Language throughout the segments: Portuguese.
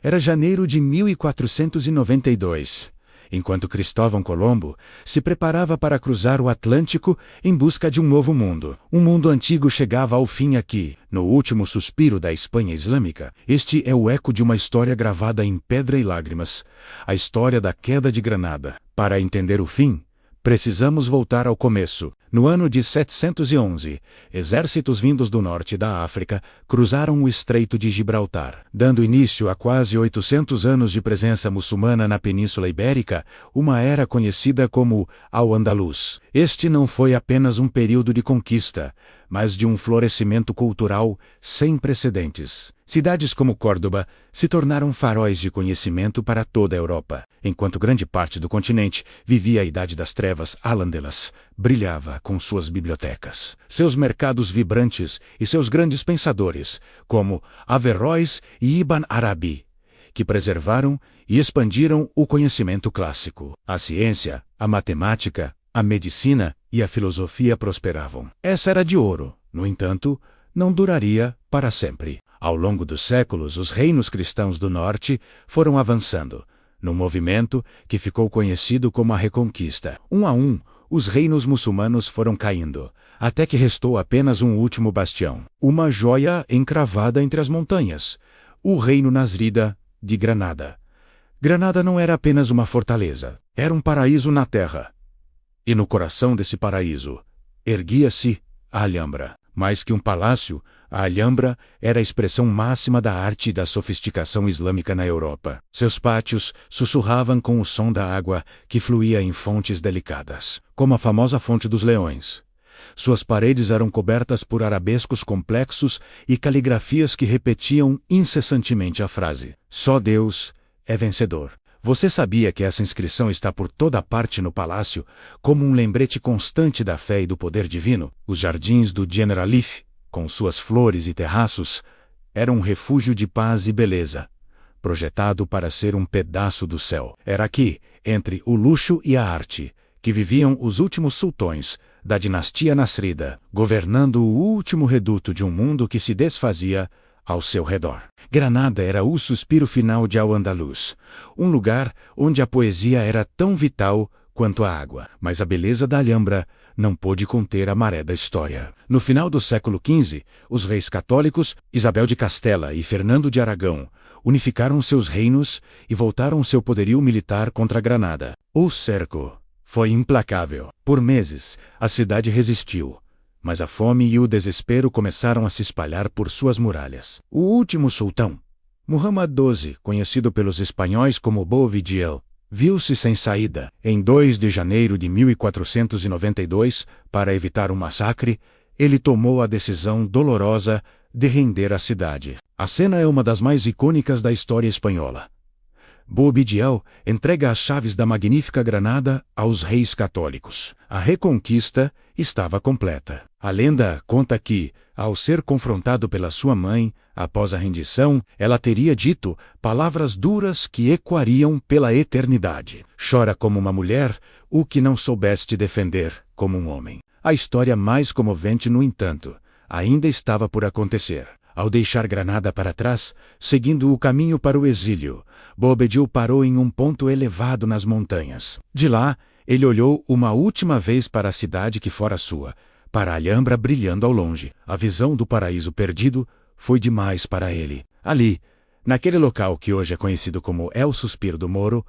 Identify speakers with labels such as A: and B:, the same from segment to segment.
A: Era janeiro de 1492, enquanto Cristóvão Colombo se preparava para cruzar o Atlântico em busca de um novo mundo. Um mundo antigo chegava ao fim aqui, no último suspiro da Espanha Islâmica. Este é o eco de uma história gravada em pedra e lágrimas, a história da queda de Granada. Para entender o fim, precisamos voltar ao começo. No ano de 711, exércitos vindos do norte da África cruzaram o Estreito de Gibraltar, dando início a quase 800 anos de presença muçulmana na Península Ibérica, uma era conhecida como Al-Andalus. Este não foi apenas um período de conquista, mas de um florescimento cultural sem precedentes. Cidades como Córdoba se tornaram faróis de conhecimento para toda a Europa, enquanto grande parte do continente vivia a Idade das Trevas. Al-Andalus brilhava com suas bibliotecas, seus mercados vibrantes e seus grandes pensadores, como Averroes e Ibn Arabi, que preservaram e expandiram o conhecimento clássico. A ciência, a matemática, a medicina e a filosofia prosperavam. Essa era de ouro, no entanto, não duraria para sempre. Ao longo dos séculos, os reinos cristãos do norte foram avançando, num movimento que ficou conhecido como a Reconquista. Um a um, os reinos muçulmanos foram caindo, até que restou apenas um último bastião, uma joia encravada entre as montanhas, o reino nasrida de Granada. Granada não era apenas uma fortaleza, era um paraíso na terra. E no coração desse paraíso, erguia-se a Alhambra. Mais que um palácio, a Alhambra era a expressão máxima da arte e da sofisticação islâmica na Europa. Seus pátios sussurravam com o som da água que fluía em fontes delicadas, como a famosa Fonte dos Leões. Suas paredes eram cobertas por arabescos complexos e caligrafias que repetiam incessantemente a frase: "Só Deus é vencedor". Você sabia que essa inscrição está por toda parte no palácio, como um lembrete constante da fé e do poder divino? Os jardins do Generalife, com suas flores e terraços, eram um refúgio de paz e beleza, projetado para ser um pedaço do céu. Era aqui, entre o luxo e a arte, que viviam os últimos sultões da dinastia Nasrida, governando o último reduto de um mundo que se desfazia ao seu redor. Granada era o suspiro final de Al-Andalus, um lugar onde a poesia era tão vital quanto a água. Mas a beleza da Alhambra não pôde conter a maré da história. No final do século XV, os reis católicos, Isabel de Castela e Fernando de Aragão, unificaram seus reinos e voltaram seu poderio militar contra Granada. O cerco foi implacável. Por meses, a cidade resistiu, mas a fome e o desespero começaram a se espalhar por suas muralhas. O último sultão, Muhammad XII, conhecido pelos espanhóis como Boabdil, viu-se sem saída. Em 2 de janeiro de 1492, para evitar um massacre, ele tomou a decisão dolorosa de render a cidade. A cena é uma das mais icônicas da história espanhola. Boabdil entrega as chaves da magnífica Granada aos reis católicos. A reconquista estava completa. A lenda conta que, ao ser confrontado pela sua mãe, após a rendição, ela teria dito palavras duras que ecoariam pela eternidade: "Chora como uma mulher, o que não soubeste defender como um homem". A história mais comovente, no entanto, ainda estava por acontecer. Ao deixar Granada para trás, seguindo o caminho para o exílio, Boabdil parou em um ponto elevado nas montanhas. De lá, ele olhou uma última vez para a cidade que fora sua, para a Alhambra brilhando ao longe. A visão do paraíso perdido foi demais para ele. Ali, naquele local que hoje é conhecido como El Suspiro do Moro,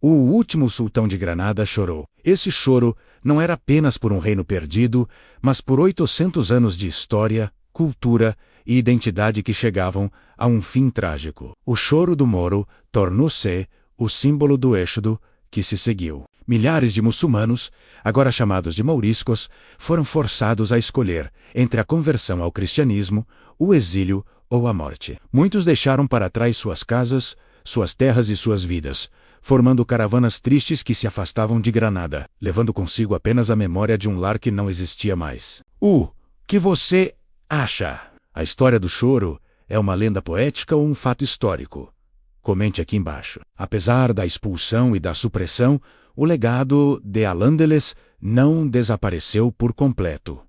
A: o último sultão de Granada chorou. Esse choro não era apenas por um reino perdido, mas por 800 anos de história, cultura e identidade que chegavam a um fim trágico. O choro do Moro tornou-se o símbolo do êxodo que se seguiu. Milhares de muçulmanos, agora chamados de mouriscos, foram forçados a escolher entre a conversão ao cristianismo, o exílio ou a morte. Muitos deixaram para trás suas casas, suas terras e suas vidas, formando caravanas tristes que se afastavam de Granada, levando consigo apenas a memória de um lar que não existia mais. O que você acha? A história do choro é uma lenda poética ou um fato histórico? Comente aqui embaixo. Apesar da expulsão e da supressão, o legado de Al-Andalus não desapareceu por completo.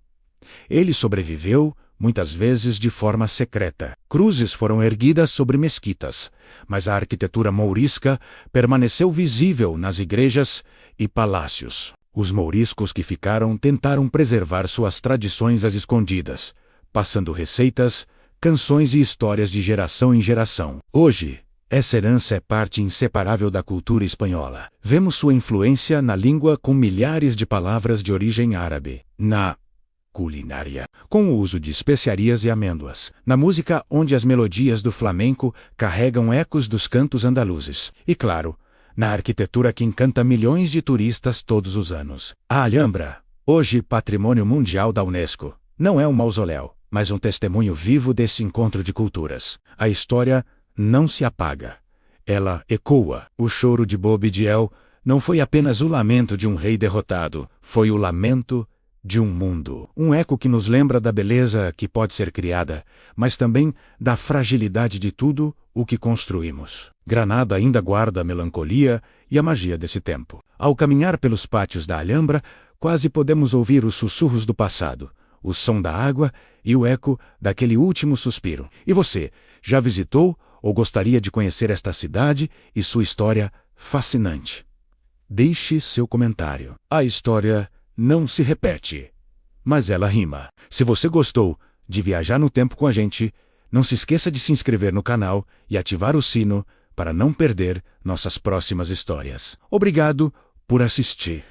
A: Ele sobreviveu, muitas vezes de forma secreta. Cruzes foram erguidas sobre mesquitas, mas a arquitetura mourisca permaneceu visível nas igrejas e palácios. Os mouriscos que ficaram tentaram preservar suas tradições às escondidas, passando receitas, canções e histórias de geração em geração. Hoje, essa herança é parte inseparável da cultura espanhola. Vemos sua influência na língua com milhares de palavras de origem árabe, na culinária, com o uso de especiarias e amêndoas, na música onde as melodias do flamenco carregam ecos dos cantos andaluzes, e claro, na arquitetura que encanta milhões de turistas todos os anos. A Alhambra, hoje Patrimônio Mundial da Unesco, não é um mausoléu, mas um testemunho vivo desse encontro de culturas. A história não se apaga. Ela ecoa. O choro de Bob Diel não foi apenas o lamento de um rei derrotado, foi o lamento de um mundo. Um eco que nos lembra da beleza que pode ser criada, mas também da fragilidade de tudo o que construímos. Granada ainda guarda a melancolia e a magia desse tempo. Ao caminhar pelos pátios da Alhambra, quase podemos ouvir os sussurros do passado, o som da água e o eco daquele último suspiro. E você, já visitou ou gostaria de conhecer esta cidade e sua história fascinante? Deixe seu comentário. A história não se repete, mas ela rima. Se você gostou de viajar no tempo com a gente, não se esqueça de se inscrever no canal e ativar o sino para não perder nossas próximas histórias. Obrigado por assistir.